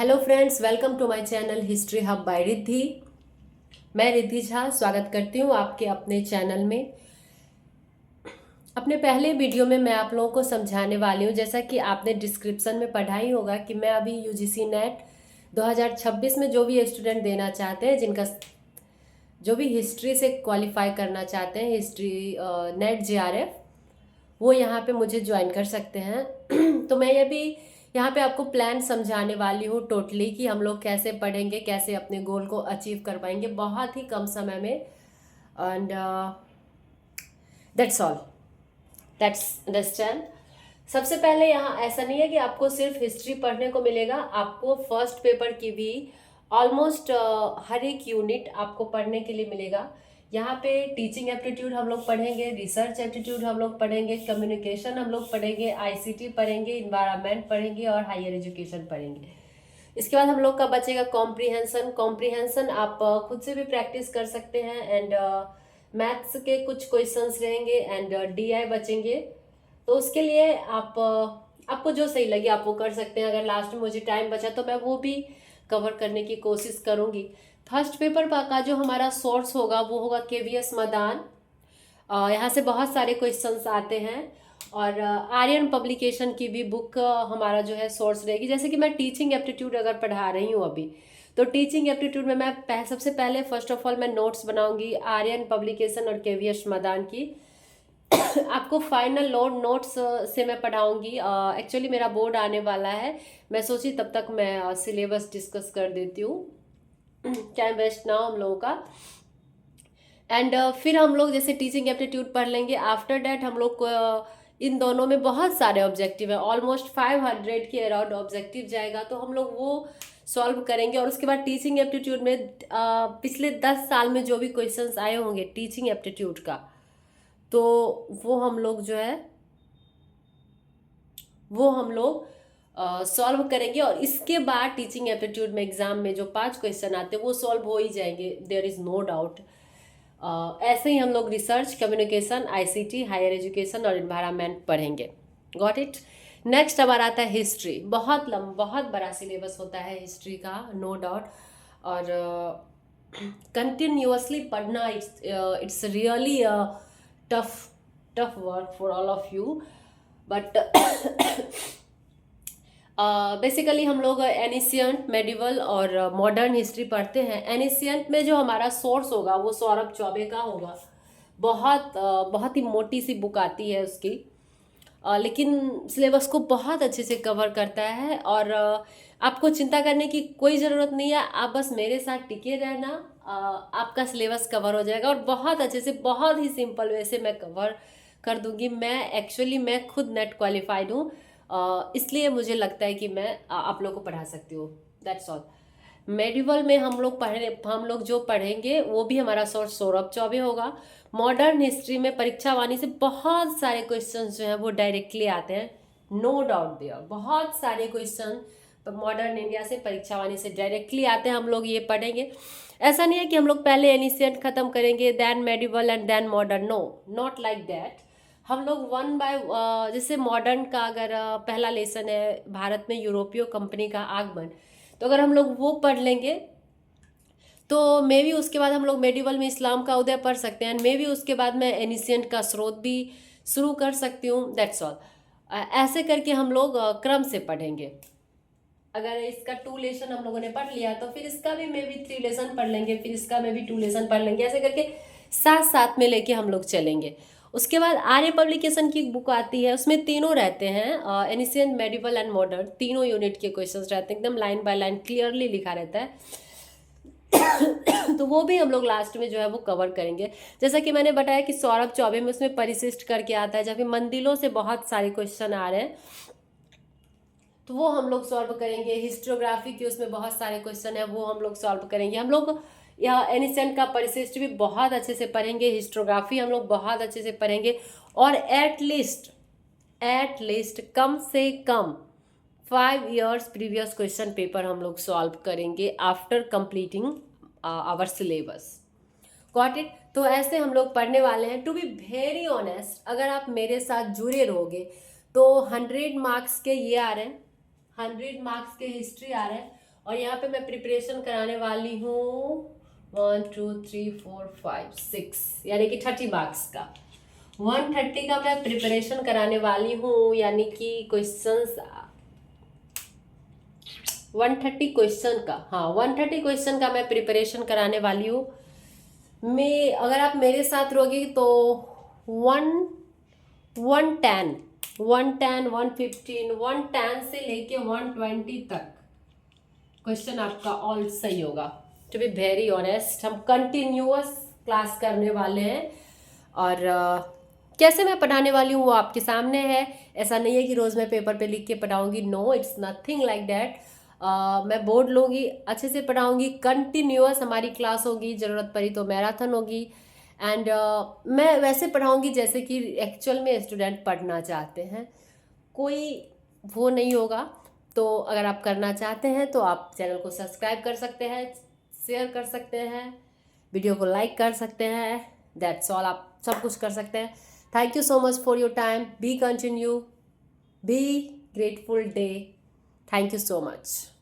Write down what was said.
Hello friends, welcome to my channel history hub by Riddhi. मैं रिद्धि झा स्वागत करती हूँ आपके अपने चैनल में। अपने पहले वीडियो में मैं आप लोगों को समझाने वाली हूँ, जैसा कि आपने डिस्क्रिप्शन में पढ़ा ही होगा कि मैं अभी यूजीसी नेट 2026 में जो भी स्टूडेंट देना चाहते हैं, जिनका जो भी हिस्ट्री से क्वालिफाई करना चाहते हैं, हिस्ट्री नेट जेआरएफ, वो यहाँ पे मुझे ज्वाइन कर सकते हैं। तो मैं ये भी यहाँ पे आपको प्लान समझाने वाली हूँ टोटली कि हम लोग कैसे पढ़ेंगे, कैसे अपने गोल को अचीव कर पाएंगे बहुत ही कम समय में। And that's all, that's understand. सबसे पहले यहाँ ऐसा नहीं है कि आपको सिर्फ हिस्ट्री पढ़ने को मिलेगा, आपको फर्स्ट पेपर की भी ऑलमोस्ट हर एक यूनिट आपको पढ़ने के लिए मिलेगा। यहाँ पे टीचिंग एप्टीट्यूड हम लोग पढ़ेंगे, रिसर्च एप्टीट्यूड हम लोग पढ़ेंगे, कम्युनिकेशन हम लोग पढ़ेंगे, आईसीटी पढ़ेंगे, इन्वायरमेंट पढ़ेंगे और हायर एजुकेशन पढ़ेंगे। इसके बाद हम लोग का बचेगा कॉम्प्रीहेंशन। कॉम्प्रीहेंशन आप खुद से भी प्रैक्टिस कर सकते हैं। एंड मैथ्स के कुछ क्वेश्चंस रहेंगे एंड डीआई बचेंगे। तो उसके लिए आपको जो सही लगे आप वो कर सकते हैं। अगर लास्ट में मुझे टाइम बचा तो मैं वो भी कवर करने की कोशिश करूंगी। फर्स्ट पेपर का जो हमारा सोर्स होगा वो होगा केवीएस मदान। यहाँ से बहुत सारे क्वेश्चंस आते हैं और आर्यन पब्लिकेशन की भी बुक हमारा जो है सोर्स रहेगी। जैसे कि मैं टीचिंग एप्टीट्यूड अगर पढ़ा रही हूँ अभी, तो टीचिंग एप्टीट्यूड में मैं सबसे पहले फर्स्ट ऑफ ऑल मैं नोट्स बनाऊंगी आर्यन पब्लिकेशन और केवीएस मदान की। आपको फाइनल नोट्स से मैं पढ़ाऊंगी। एक्चुअली मेरा बोर्ड आने वाला है, मैं सोची तब तक मैं सिलेबस डिस्कस कर देती हूँ, टाइम वेस्ट ना हो हम लोगों का। एंड फिर हम लोग जैसे टीचिंग एप्टीट्यूड पढ़ लेंगे। आफ्टर डैट हम लोग को इन दोनों में बहुत सारे ऑब्जेक्टिव है, ऑलमोस्ट 500 के अराउंड ऑब्जेक्टिव जाएगा, तो हम लोग वो सॉल्व करेंगे। और उसके बाद टीचिंग एप्टीट्यूड में पिछले 10 साल में जो भी क्वेश्चंस आए होंगे टीचिंग एप्टीट्यूड का, तो वो हम लोग जो है वो हम लोग सॉल्व करेंगे। और इसके बाद टीचिंग एप्टीट्यूड में एग्जाम में जो 5 क्वेश्चन आते हैं वो सॉल्व हो ही जाएंगे, देयर इज नो डाउट। ऐसे ही हम लोग research, communication, ICT, higher education और इन्वायरमेंट पढ़ेंगे। Got it. नेक्स्ट हमारा आता है हिस्ट्री। बहुत बड़ा सिलेबस होता है हिस्ट्री का, नो डाउट। और कंटिन्यूअसली पढ़ना it's really tough work for all of you. But basically हम लोग एनिशियंट, मेडिवल और मॉडर्न हिस्ट्री पढ़ते हैं। एनिशियंट में जो हमारा सोर्स होगा वो सौरभ चौबे का होगा। बहुत ही मोटी सी बुक आती है उसकी, लेकिन सिलेबस को बहुत अच्छे से कवर करता है। और आपको चिंता करने की कोई ज़रूरत नहीं है, आप बस मेरे साथ टिके रहना, आपका सिलेबस कवर हो जाएगा और बहुत अच्छे से, बहुत ही सिंपल वे से मैं कवर कर दूंगी। मैं खुद नेट क्वालिफाइड हूँ, इसलिए मुझे लगता है कि मैं आप लोग को पढ़ा सकती हूँ। That's all. मेडिवल में हम लोग जो पढ़ेंगे वो भी हमारा सोर्स सौरभ चौबे होगा। मॉडर्न हिस्ट्री में परीक्षा वाणी से बहुत सारे क्वेश्चंस जो है वो डायरेक्टली आते हैं, नो डाउट देयर। बहुत सारे क्वेश्चन मॉडर्न इंडिया से, परीक्षा वाणी से डायरेक्टली आते हैं, हम लोग ये पढ़ेंगे। ऐसा नहीं है कि हम लोग पहले एनिशियंट खत्म करेंगे then medieval and then modern, no, not like that. हम लोग वन बाय, जैसे मॉडर्न का अगर पहला लेसन है भारत में यूरोपीय कंपनी का आगमन, तो अगर हम लोग वो पढ़ लेंगे तो मे भी उसके बाद हम लोग मेडिवल में इस्लाम का उदय पढ़ सकते हैं। मे भी उसके बाद मैं एनिशियंट का स्रोत भी शुरू कर सकती हूँ। That's all. ऐसे करके हम लोग क्रम से पढ़ेंगे। अगर इसका 2 लेसन हम लोगों ने पढ़ लिया तो फिर इसका भी मे भी 3 लेसन पढ़ लेंगे, फिर इसका में भी 2 लेसन पढ़ लेंगे, ऐसे करके साथ साथ में लेके हम लोग चलेंगे। उसके बाद आर्य पब्लिकेशन की बुक आती है, उसमें तीनों रहते हैं, एनिशियंट, मेडिवल एंड मॉडर्न, तीनों यूनिट के क्वेश्चंस रहते हैं, एकदम लाइन बाय लाइन क्लियरली लिखा रहता है। तो वो भी हम लोग लास्ट में जो है वो कवर करेंगे। जैसा कि मैंने बताया कि सौरभ चौबे में उसमें परिशिष्ट करके आता है, जबकि मंदिरों से बहुत सारे क्वेश्चन आ रहे हैं, तो वो हम लोग सॉल्व करेंगे। हिस्टोग्राफी के उसमें बहुत सारे क्वेश्चन है, वो हम लोग सॉल्व करेंगे। हम लोग यह एनिशियंट का परिशिष्ट भी बहुत अच्छे से पढ़ेंगे, हिस्टोग्राफी हम लोग बहुत अच्छे से पढ़ेंगे। और एट लीस्ट कम से कम 5 years प्रीवियस क्वेश्चन पेपर हम लोग सॉल्व करेंगे after completing our syllabus. Got it. तो ऐसे हम लोग पढ़ने वाले हैं। टू बी वेरी ऑनेस्ट, अगर आप मेरे साथ जुड़े रहोगे तो 100 मार्क्स के ये आ रहे हैं, 100 मार्क्स के हिस्ट्री आ रहे हैं और यहाँ पे मैं प्रिपरेशन कराने वाली हूँ 1 2 3 4 5 6 यानी कि 30 मार्क्स का। 130 का मैं प्रिपरेशन कराने वाली हूँ, यानी कि क्वेश्चंस 130 क्वेश्चन का, हाँ 130 क्वेश्चन का मैं प्रिपरेशन कराने वाली हूँ। मैं अगर आप मेरे साथ रहोगे तो 110 115 110 से लेके 120 तक क्वेश्चन आपका ऑल सही होगा। टू बी वेरी ऑनेस्ट, हम कंटिन्यूअस क्लास करने वाले हैं और कैसे मैं पढ़ाने वाली हूँ वो आपके सामने है। ऐसा नहीं है कि रोज़ मैं पेपर पे लिख के पढ़ाऊंगी, no it's nothing like that. मैं बोर्ड लूँगी, अच्छे से पढ़ाऊंगी, कंटिन्यूअस हमारी क्लास होगी, ज़रूरत पड़ी तो मैराथन होगी। एंड मैं वैसे पढ़ाऊंगी जैसे कि एक्चुअल में स्टूडेंट पढ़ना चाहते हैं, कोई वो नहीं होगा। तो अगर आप करना चाहते हैं तो आप चैनल को सब्सक्राइब कर सकते हैं, शेयर कर सकते हैं, वीडियो को लाइक कर सकते हैं, दैट्स ऑल। आप सब कुछ कर सकते हैं। Thank you so much for your time, B continue, be grateful day, thank you so much.